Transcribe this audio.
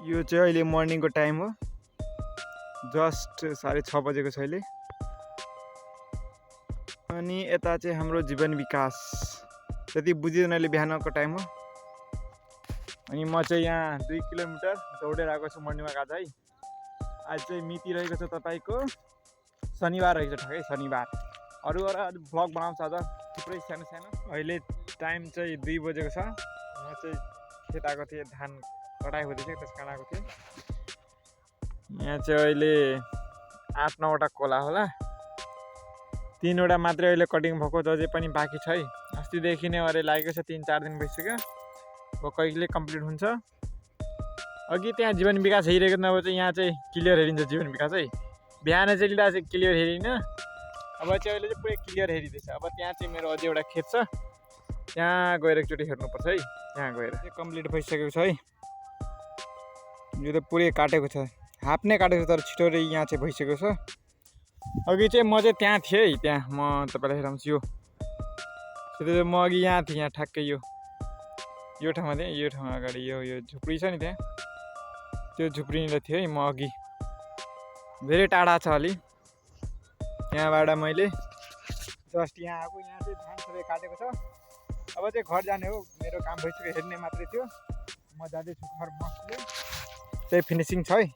यो चाहिँ अहिले मर्निङको टाइम हो, जस्ट 6:30 बजेको छ अहिले। अनि यता चाहिँ हाम्रो जीवन विकास, त्यति बुझिँदैनले बिहानको टाइम हो। अनि म चाहिँ यहाँ 2 किलोमिटर दौडेर आएको छु मर्निङमा आज है। आज चाहिँ मिति रहेको छ तपाईँको शनिबार रहेको छ, ठ्याक्कै शनिबार। अरू भ्लग बनाउँछ आज थुप्रै सानो सानो। अहिले टाइम चाहिँ 2 बजेको छ। म चाहिँ खेत आएको थिएँ, धान कटाइ हुँदैछ, त्यस कारण आएको थिएँ। यहाँ चाहिँ अहिले 8-9वटा कोला होला, 3वटा मात्रै अहिले कटिङ भएको, अझै पनि बाँकी छ है। अस्तिदेखि नै अरे लागेको छ, 3-4 दिन भइसक्यो। अब कहिले कम्प्लिट हुन्छ। अघि त्यहाँ जीवन विकास हेरिरहेको नभए चाहिँ यहाँ चाहिँ क्लियर हेरिन्छ जीवन विकास है। बिहान चाहिँ लिँदा चाहिँ क्लियर हेरिनँ, अब चाहिँ अहिले चाहिँ पुरै क्लियर हेरिँदैछ। अब त्यहाँ चाहिँ मेरो अझै एउटा खेत छ, त्यहाँ गएर एकचोटि हेर्नुपर्छ है। त्यहाँ गएर चाहिँ कम्प्लिट भइसकेको छ है। यो त पुरै काटेको छ, हाफ नै काटेको छ, तर छिटो यहाँ चाहिँ भइसकेको छ। अघि चाहिँ म चाहिँ त्यहाँ थिएँ है, त्यहाँ म तपाईँलाई हेराउँछु। यो म अघि यहाँ थिएँ, यहाँ ठ्याक्कै यो ठाउँमा थिएँ। यो ठाउँमा अगाडि यो झुप्री छ नि, त्यहाँ त्यो झुप्रीनिर थियो है म अघि। धेरै टाढा छ अलि, त्यहाँबाट मैले जस्ट यहाँ आएको। यहाँ चाहिँ धान सबै काटेको छ। अब चाहिँ घर जाने हो, मेरो काम भइसक्यो, हेर्ने मात्रै थियो। म जाँदैछु घर, मस्ले चाहिँ फिनिसिङ छ है।